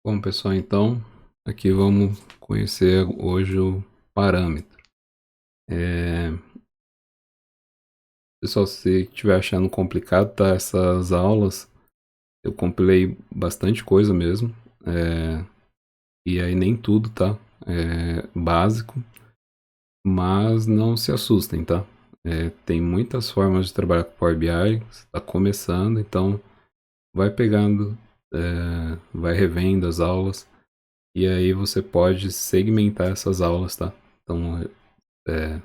Bom, pessoal, então aqui vamos conhecer hoje o parâmetro. É, Pessoal, se estiver achando complicado, tá? Essas aulas eu compilei bastante coisa mesmo. é, e aí nem tudo, tá? É básico, mas não se assustem, tá? Tem muitas formas de trabalhar com Power BI, está começando, então vai pegando, vai revendo as aulas. E aí você pode segmentar essas aulas, tá? Então,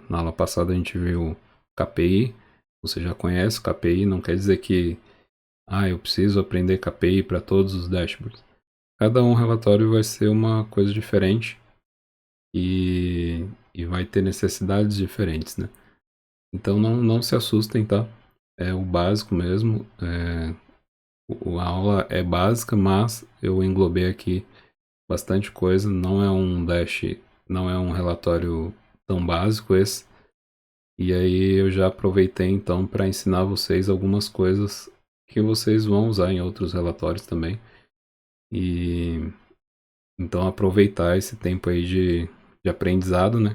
na aula passada a gente viu KPI. Você já conhece o KPI, não quer dizer que eu preciso aprender KPI para todos os dashboards. Cada um relatório vai ser uma coisa diferente e vai ter necessidades diferentes, né? Então não se assustem, tá? É o básico mesmo. A aula é básica, mas eu englobei aqui bastante coisa. Não é um dash, não é um relatório tão básico esse. E aí eu já aproveitei então para ensinar vocês algumas coisas que vocês vão usar em outros relatórios também. E então aproveitar esse tempo aí de aprendizado, né?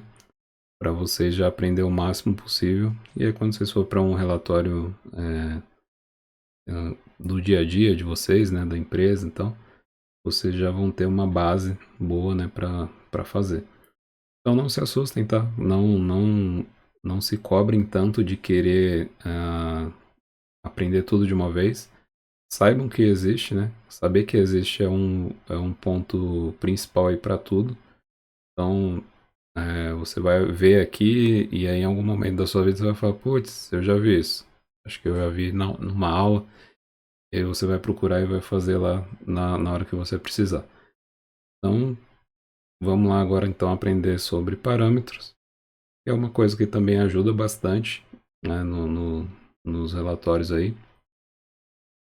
Para vocês já aprender o máximo possível. E aí quando vocês for para um relatório do dia a dia de vocês, né? Da empresa, então vocês já vão ter uma base boa, né? Para fazer. Então não se assustem, tá? Não se cobrem tanto de querer aprender tudo de uma vez. Saibam que existe, né? Saber que existe é um ponto principal aí para tudo. Então, você vai ver aqui e aí em algum momento da sua vida você vai falar, putz, eu já vi isso. Acho que eu já vi numa aula. E aí você vai procurar e vai fazer lá na hora que você precisar. Então, vamos lá agora então aprender sobre parâmetros. Que é uma coisa que também ajuda bastante, né, nos relatórios aí.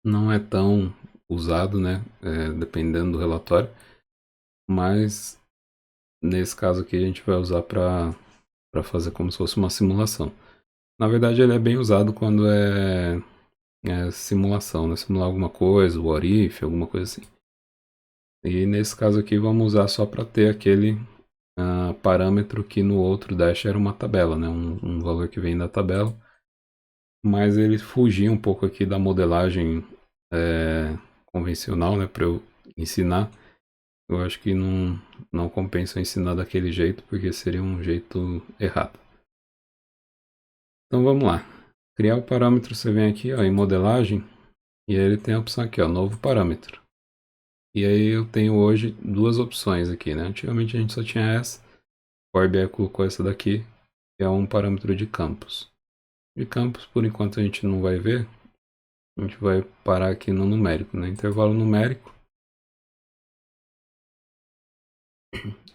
Não é tão usado, né, dependendo do relatório, mas nesse caso aqui a gente vai usar para fazer como se fosse uma simulação. Na verdade, ele é bem usado quando é simulação, né, simular alguma coisa, o what if, alguma coisa assim. E nesse caso aqui vamos usar só para ter aquele parâmetro que no outro dash era uma tabela, né, um valor que vem da tabela. Mas ele fugia um pouco aqui da modelagem convencional, né, para eu ensinar. Eu acho que não compensa eu ensinar daquele jeito, porque seria um jeito errado. Então vamos lá. Criar o parâmetro, você vem aqui ó, em modelagem, e aí ele tem a opção aqui, ó, novo parâmetro. E aí eu tenho hoje duas opções aqui, né? Antigamente a gente só tinha essa, o Power BI colocou essa daqui, que é um parâmetro de campos. De campos, por enquanto a gente não vai ver, a gente vai parar aqui no numérico, né? Intervalo numérico.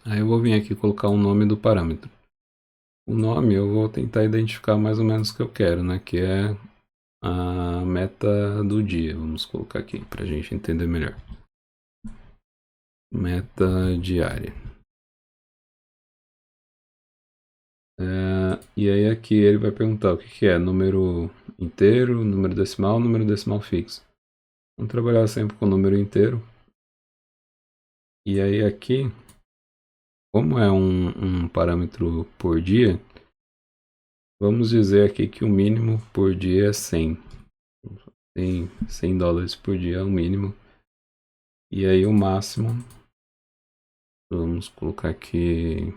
Aí eu vou vir aqui colocar o nome do parâmetro. O nome eu vou tentar identificar mais ou menos o que eu quero, né? Que é a meta do dia. Vamos colocar aqui para a gente entender melhor. Meta diária. E aí aqui ele vai perguntar o que é número inteiro, número decimal fixo. Vamos trabalhar sempre com o número inteiro. E aí aqui, como é um parâmetro por dia, vamos dizer aqui que o mínimo por dia é 100. Tem $100 por dia é o mínimo. E aí o máximo, vamos colocar aqui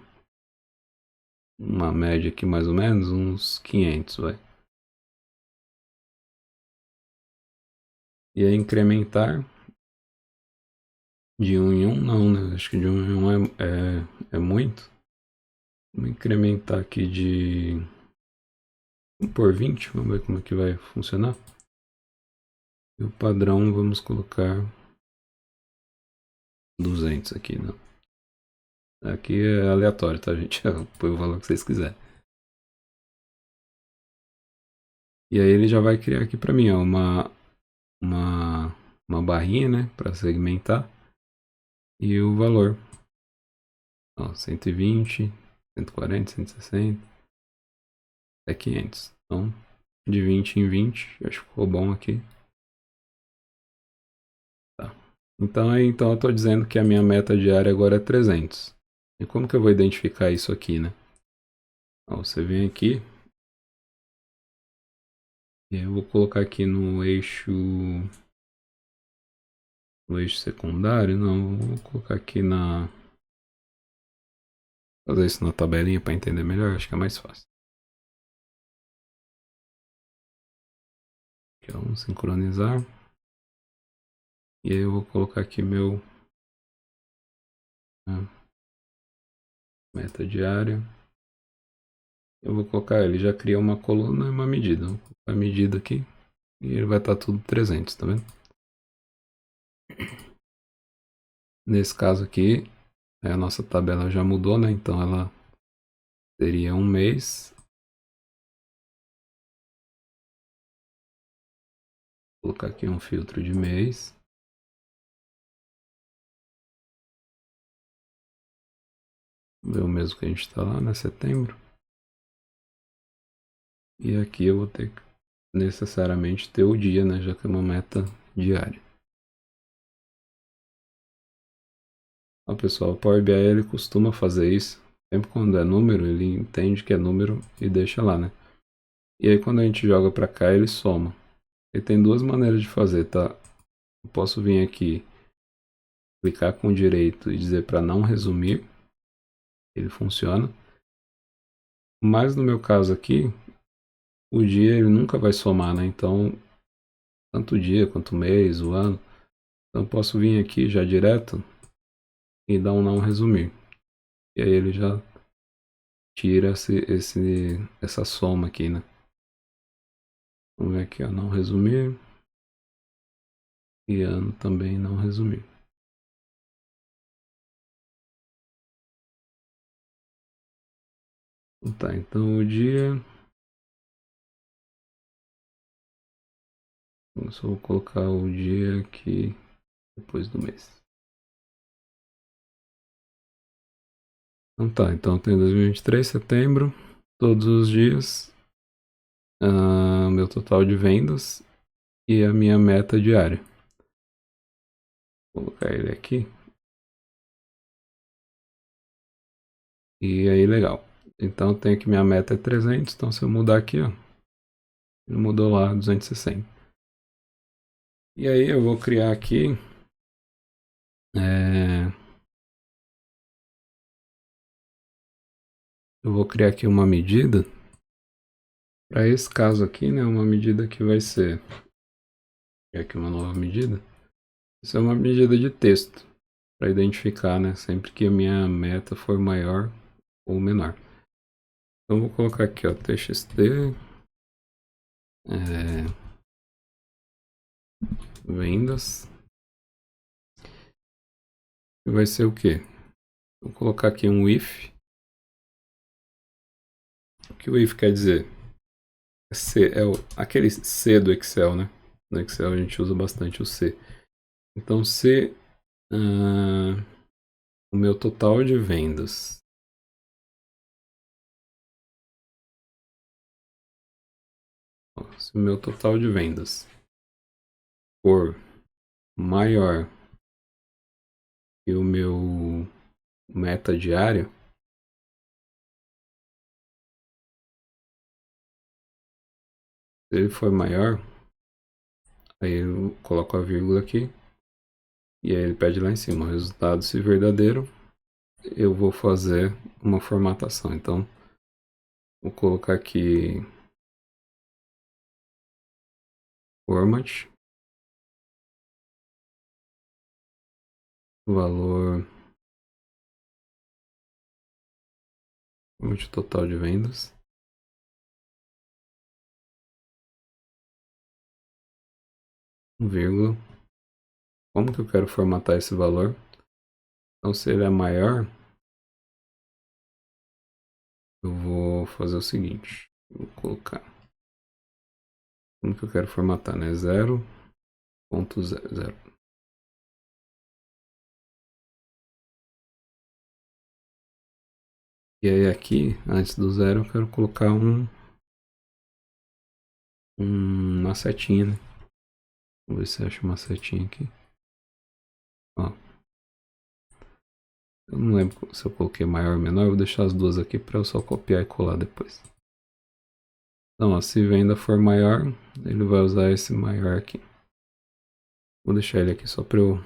uma média aqui mais ou menos, uns 500, vai. E aí incrementar de um em um, não, né? Acho que de um em um é muito. Vamos incrementar aqui por 20, vamos ver como é que vai funcionar. E o padrão vamos colocar 200 aqui, não. Aqui é aleatório, tá, gente? Põe o valor que vocês quiserem. E aí ele já vai criar aqui para mim, ó, uma, uma barrinha, né, para segmentar. E o valor, ó, 120, 140, 160, até 500. Então, de 20 em 20, acho que ficou bom aqui. Tá. Então eu estou dizendo que a minha meta diária agora é 300. E como que eu vou identificar isso aqui, né? Ó, você vem aqui e eu vou colocar aqui no eixo secundário, não, vou colocar aqui fazer isso na tabelinha para entender melhor, acho que é mais fácil. Aqui, ó, vamos sincronizar. E aí eu vou colocar aqui meu meta diária. Eu vou colocar, ele já cria uma coluna e uma medida. Vou colocar a medida aqui e ele vai estar tudo 300, tá vendo? Nesse caso aqui, a nossa tabela já mudou, né? Então ela seria um mês. Vou colocar aqui um filtro de mês. Ver o mesmo que a gente está lá, né? Setembro. E aqui eu vou ter que necessariamente ter o dia, né? Já que é uma meta diária. Ó, pessoal, o Power BI ele costuma fazer isso. Sempre quando é número, ele entende que é número e deixa lá, né? E aí quando a gente joga para cá, ele soma. E tem duas maneiras de fazer, tá? Eu posso vir aqui, clicar com o direito e dizer para não resumir. Ele funciona. Mas no meu caso aqui, o dia ele nunca vai somar, né? Então, tanto o dia quanto o mês, o ano. Então eu posso vir aqui já direto e dar um não resumir. E aí ele já tira essa soma aqui, né? Vamos ver aqui, ó, não resumir. E ano também não resumir. Tá, então o dia. Eu só vou colocar o dia aqui depois do mês. Então tá, então tem 2023, setembro, todos os dias, meu total de vendas e a minha meta diária. Vou colocar ele aqui. E aí, legal. Então tem aqui minha meta é 300, então se eu mudar aqui, ó, ele mudou lá 260. E aí eu vou criar aqui uma medida para esse caso aqui, né? Uma medida que vai ser aqui uma nova medida. Isso é uma medida de texto para identificar, né? Sempre que a minha meta for maior ou menor. Então vou colocar aqui, ó, txt vendas. E vai ser o quê? Vou colocar aqui um if. O que o if quer dizer? Aquele C do Excel, né? No Excel a gente usa bastante o C. Então, se o meu total de vendas for maior que o meu meta diária, se ele for maior, aí eu coloco a vírgula aqui e aí ele pede lá em cima, o resultado se verdadeiro, eu vou fazer uma formatação. Então, vou colocar aqui format, valor total de vendas, vírgula. Como que eu quero formatar esse valor? Então, se ele é maior, eu vou fazer o seguinte. Vou colocar. Como que eu quero formatar, né? 0.00. E aí aqui, antes do zero, eu quero colocar uma setinha, né? Vamos ver se eu acho uma setinha aqui. Ó. Eu não lembro se eu coloquei maior ou menor, eu vou deixar as duas aqui para eu só copiar e colar depois. Então, ó, se venda for maior, ele vai usar esse maior aqui. Vou deixar ele aqui só para eu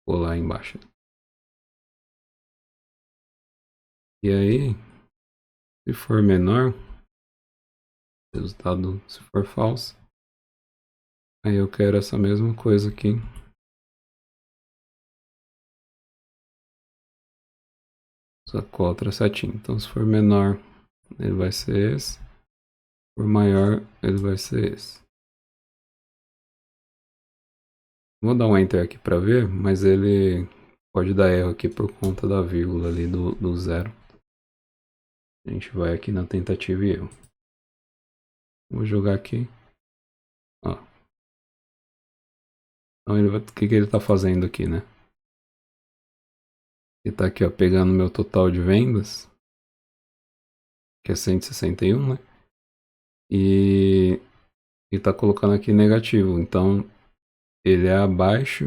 colar embaixo. E aí, se for menor, resultado se for falso, aí eu quero essa mesma coisa aqui. Só com outra setinha. Então, se for menor, ele vai ser esse. Se for maior, ele vai ser esse. Vou dar um enter aqui para ver, mas ele pode dar erro aqui por conta da vírgula ali do zero. A gente vai aqui na tentativa e erro. Vou jogar aqui. Ó. Então ele vai, o que ele está fazendo aqui, né? Ele está aqui, ó, pegando meu total de vendas, que é 161, né? E está colocando aqui negativo. Então ele é abaixo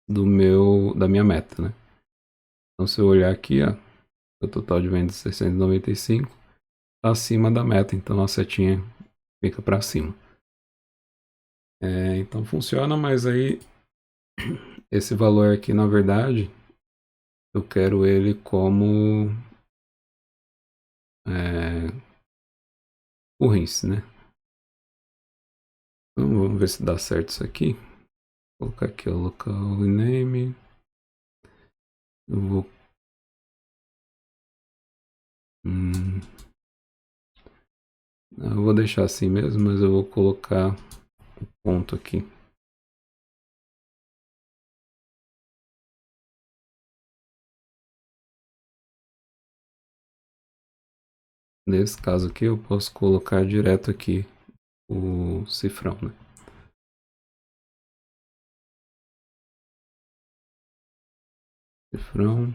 da minha meta, né? Então se eu olhar aqui, ó, o total de vendas 695 está acima da meta, então a setinha fica para cima. Então funciona, mas aí esse valor aqui, na verdade, eu quero ele como o rinse, né? Então vamos ver se dá certo isso aqui. Vou colocar aqui o local name. Eu vou deixar assim mesmo, mas eu vou colocar o ponto aqui. Nesse caso aqui, eu posso colocar direto aqui o cifrão, né? Cifrão.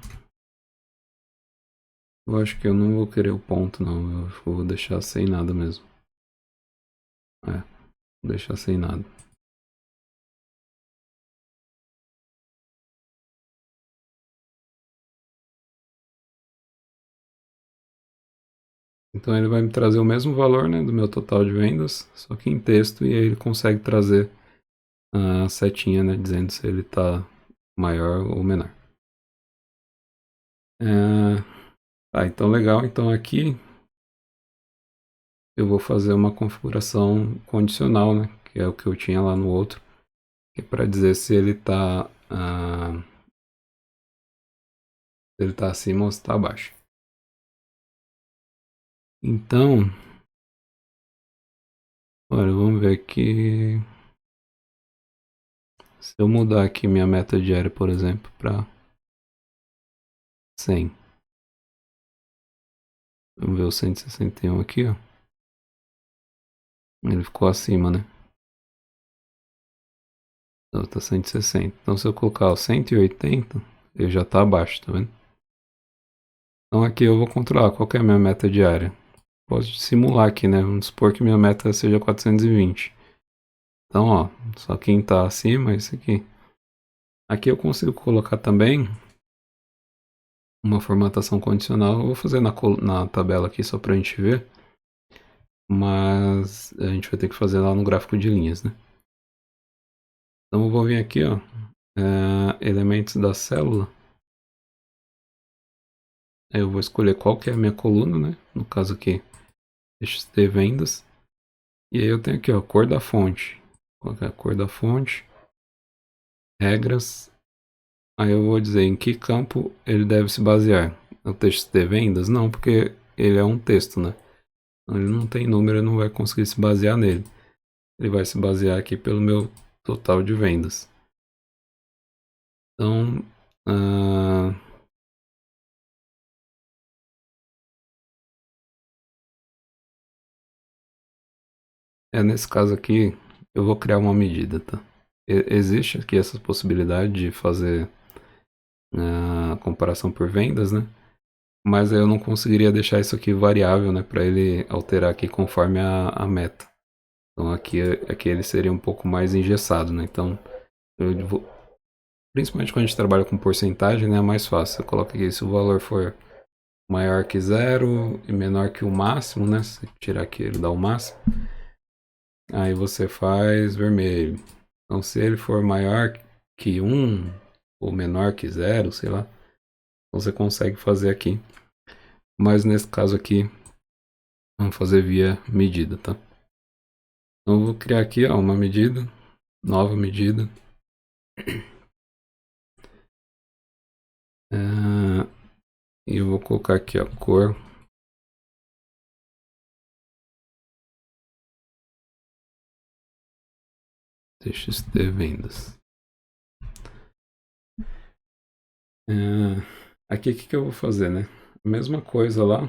Eu acho que eu não vou querer o ponto, não. Eu vou deixar sem nada mesmo. Vou deixar sem nada. Então ele vai me trazer o mesmo valor, né, do meu total de vendas, só que em texto, e aí ele consegue trazer a setinha, né, dizendo se ele está maior ou menor. Então legal. Então aqui eu vou fazer uma configuração condicional, né, que é o que eu tinha lá no outro, que é para dizer se ele está acima ou se está abaixo. Então, olha, vamos ver aqui. Se eu mudar aqui minha meta diária, por exemplo, para 100. Vamos ver o 161 aqui, ó. Ele ficou acima, né? Então tá 160. Então se eu colocar o 180, ele já tá abaixo, tá vendo? Então aqui eu vou controlar qual que é a minha meta diária. Posso simular aqui, né? Vamos supor que minha meta seja 420. Então, ó, só quem tá acima é esse aqui. Aqui eu consigo colocar também uma formatação condicional. Eu vou fazer na tabela aqui só pra gente ver. Mas a gente vai ter que fazer lá no gráfico de linhas, né? Então eu vou vir aqui, ó, elementos da célula. Aí eu vou escolher qual que é a minha coluna, né? No caso aqui, TXT vendas. E aí eu tenho aqui, ó, cor da fonte. Vou colocar a cor da fonte. Regras. Aí eu vou dizer em que campo ele deve se basear. No TXT vendas? Não, porque ele é um texto, né? Então, ele não tem número, eu não vai conseguir se basear nele. Ele vai se basear aqui pelo meu total de vendas. Então, nesse caso aqui, eu vou criar uma medida, tá? Existe aqui essa possibilidade de fazer a comparação por vendas, né? Mas eu não conseguiria deixar isso aqui variável, né? Para ele alterar aqui conforme a meta. Então aqui ele seria um pouco mais engessado, né? Então eu vou Principalmente quando a gente trabalha com porcentagem, né, é mais fácil. Você coloca aqui, se o valor for maior que zero e menor que o máximo, né, se tirar aqui ele dá o máximo, aí você faz vermelho. Então se ele for maior que um ou menor que zero, sei lá, você consegue fazer aqui. Mas nesse caso aqui, vamos fazer via medida, tá? Então eu vou criar aqui, ó, uma medida, nova medida. E eu vou colocar aqui a cor. TXT vendas. Aqui o que eu vou fazer, né? A mesma coisa lá.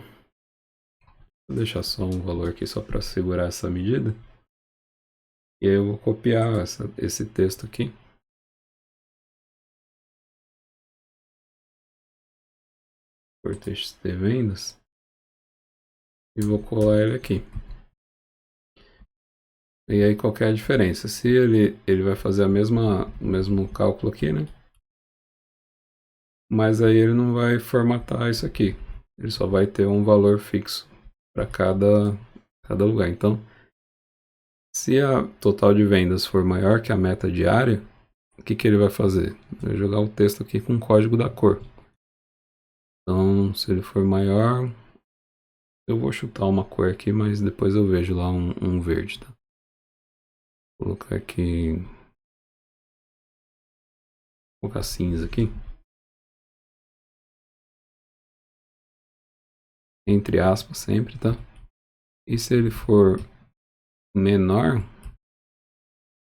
Vou deixar só um valor aqui só para segurar essa medida. E aí eu vou copiar esse texto aqui. Por TXT vendas. E vou colar ele aqui. E aí qual que é a diferença? Se ele vai fazer o mesmo cálculo aqui, né? Mas aí ele não vai formatar isso aqui. Ele só vai ter um valor fixo para cada lugar. Então, se a total de vendas for maior que a meta diária, o que ele vai fazer? Vai jogar o texto aqui com o código da cor. Então, se ele for maior, eu vou chutar uma cor aqui, mas depois eu vejo lá um verde, tá? Vou colocar aqui, vou colocar cinza aqui. Entre aspas sempre, tá? E se ele for menor,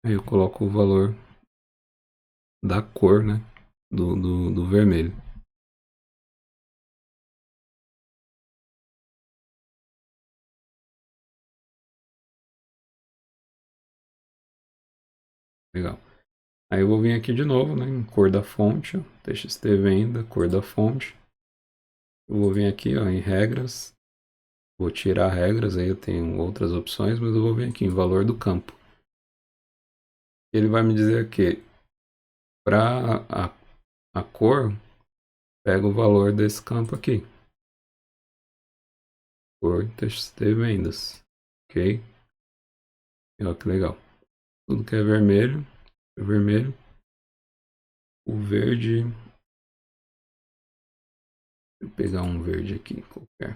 aí eu coloco o valor da cor, né? Do vermelho. Legal. Aí eu vou vir aqui de novo, né? Em cor da fonte, ó, TXT venda, cor da fonte. Eu vou vir aqui, ó, em regras. Vou tirar regras, aí eu tenho outras opções, mas eu vou vir aqui em valor do campo. Ele vai me dizer que para a cor, pega o valor desse campo aqui. Cor TXT vendas. Ok? E olha que legal. Tudo que é vermelho, é vermelho. O verde. Deixa eu pegar um verde aqui qualquer.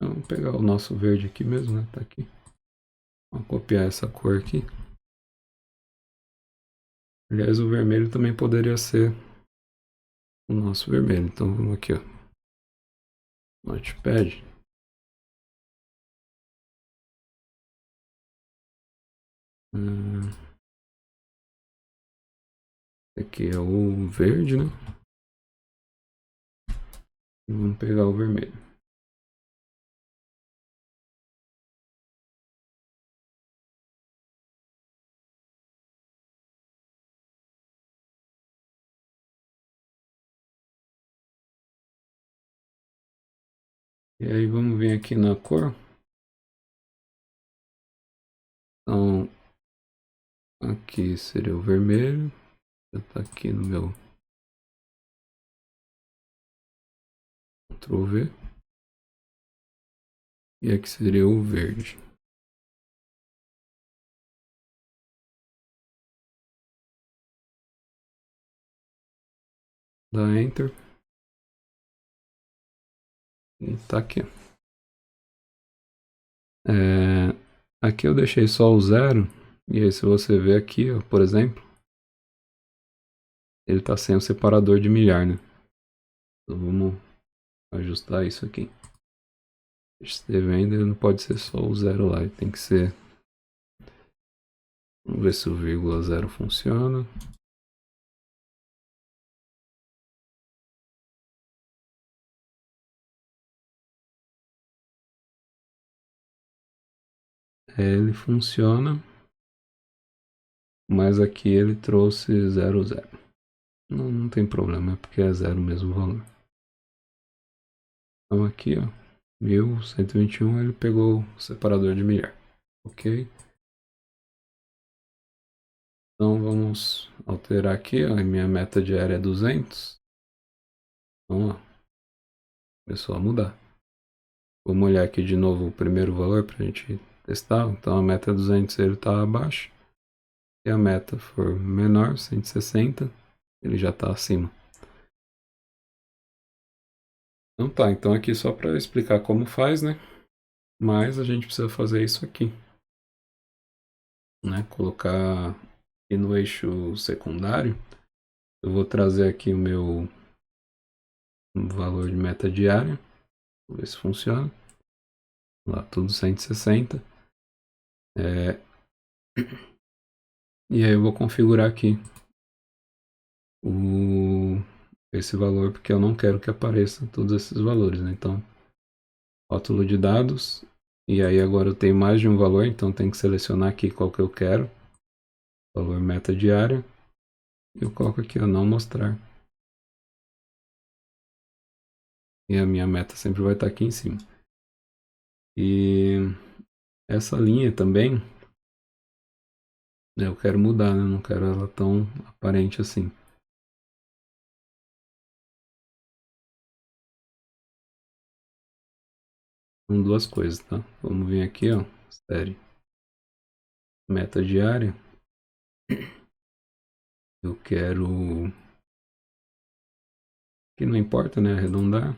Vamos pegar o nosso verde aqui mesmo, né? Tá aqui. Vamos copiar essa cor aqui. Aliás, o vermelho também poderia ser o nosso vermelho. Então vamos aqui, ó. Notepad. Aqui é o verde, né? E vamos pegar o vermelho. E aí vamos vir aqui na cor. Então, aqui seria o vermelho. Já tá aqui no meu Ctrl V. E aqui seria o verde. Dá Enter. E tá aqui. Aqui eu deixei só o zero. E aí se você ver aqui, ó, por exemplo, ele tá sem o separador de milhar, né? Então vamos ajustar isso aqui. Este venda não pode ser só o zero lá, ele tem que ser. Vamos ver se o vírgula zero funciona. Ele funciona, mas aqui ele trouxe 0, 0. Não tem problema, é porque é zero mesmo o valor. Então aqui, ó, 1.121 ele pegou o separador de milhar. Ok. Então vamos alterar aqui, ó, a minha meta diária é 200. Então, ó, começou a mudar. Vamos olhar aqui de novo o primeiro valor para a gente testar. Então a meta é 200, ele está abaixo. Se a meta for menor, 160, ele já está acima. Então tá, então aqui só para explicar como faz, né? Mas a gente precisa fazer isso aqui, né? Colocar aqui no eixo secundário. Eu vou trazer aqui o meu valor de meta diária. Vou ver se funciona. Lá, tudo 160. E aí eu vou configurar aqui esse valor, porque eu não quero que apareça todos esses valores, né? Então, rótulo de dados. E aí agora eu tenho mais de um valor, então tem que selecionar aqui qual que eu quero. Valor meta diária. E eu coloco aqui, ó, não mostrar. E a minha meta sempre vai estar aqui em cima. E essa linha também, eu quero mudar, né? Não quero ela tão aparente assim. São duas coisas, tá? Vamos vir aqui, ó, série. Meta diária. Eu quero, que não importa, né? Arredondar.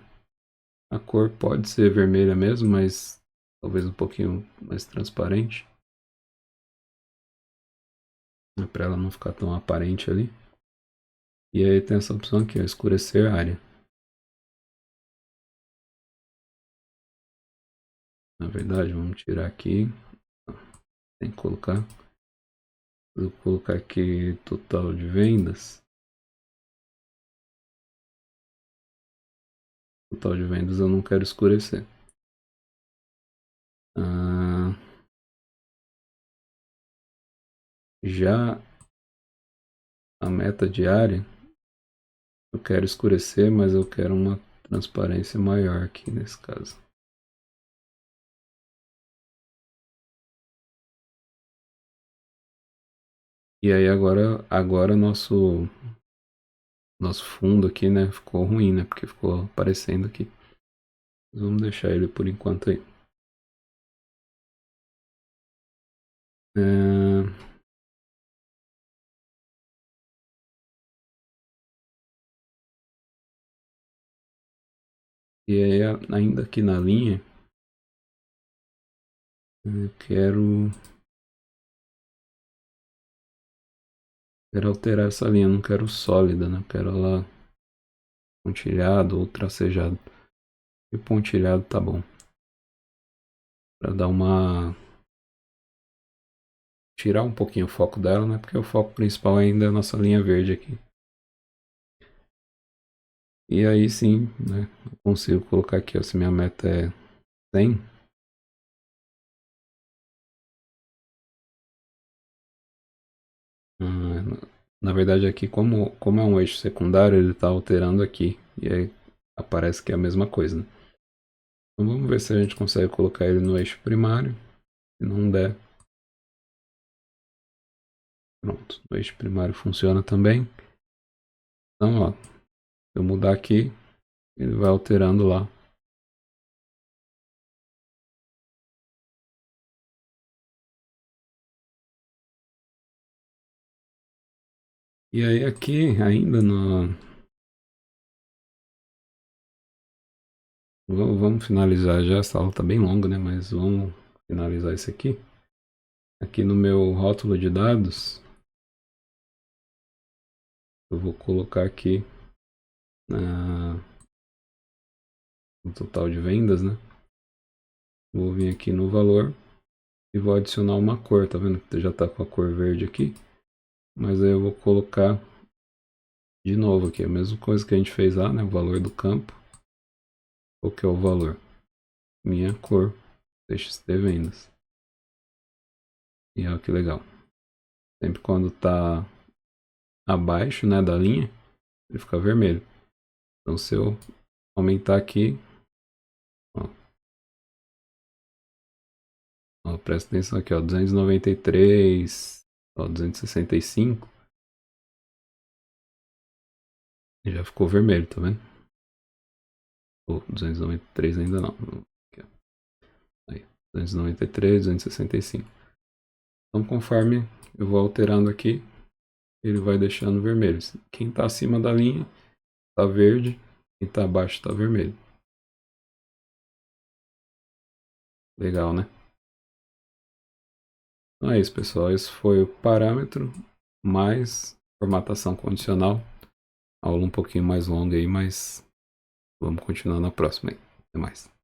A cor pode ser vermelha mesmo, mas talvez um pouquinho mais transparente, né, para ela não ficar tão aparente ali. E aí tem essa opção aqui, ó, escurecer a área. Na verdade, vamos tirar aqui. Tem que colocar. Vou colocar aqui total de vendas. Total de vendas eu não quero escurecer. Já a meta diária, eu quero escurecer, mas eu quero uma transparência maior aqui nesse caso. E aí agora nosso fundo aqui, né, ficou ruim, né, porque ficou aparecendo aqui. Vamos deixar ele por enquanto aí. E aí ainda aqui na linha, eu quero alterar essa linha, não quero sólida, né, eu quero ela pontilhado ou tracejado. E pontilhado tá bom. Para dar uma, tirar um pouquinho o foco dela, né? Porque o foco principal ainda é a nossa linha verde aqui. E aí sim, né? Eu consigo colocar aqui, ó, se minha meta é 100. Na verdade aqui, como é um eixo secundário, ele está alterando aqui. E aí aparece que é a mesma coisa, né? Então vamos ver se a gente consegue colocar ele no eixo primário. Se não der, pronto. O eixo primário funciona também. Então, ó, se eu mudar aqui, ele vai alterando lá. E aí aqui, ainda no... Vamos finalizar já, essa aula tá bem longa, né? Mas vamos finalizar isso aqui. Aqui no meu rótulo de dados, eu vou colocar aqui no total de vendas, né? Vou vir aqui no valor e vou adicionar uma cor, tá vendo que já tá com a cor verde aqui? Mas aí eu vou colocar de novo aqui, a mesma coisa que a gente fez lá, né? O valor do campo. Qual que é o valor? Minha cor, TXT vendas. E olha que legal. Sempre quando tá abaixo, né, da linha, ele fica vermelho. Então se eu aumentar aqui, ó, Ó, presta atenção aqui, ó, 293, ó, 265. Já ficou vermelho, tá vendo? Oh, 293 ainda não. Aqui, ó. Aí, 293, 265. Então, conforme eu vou alterando aqui, ele vai deixando vermelho. Quem está acima da linha está verde, quem está abaixo está vermelho. Legal, né? Então é isso, pessoal. Esse foi o parâmetro mais formatação condicional. Aula um pouquinho mais longa aí, mas vamos continuar na próxima aí. Até mais.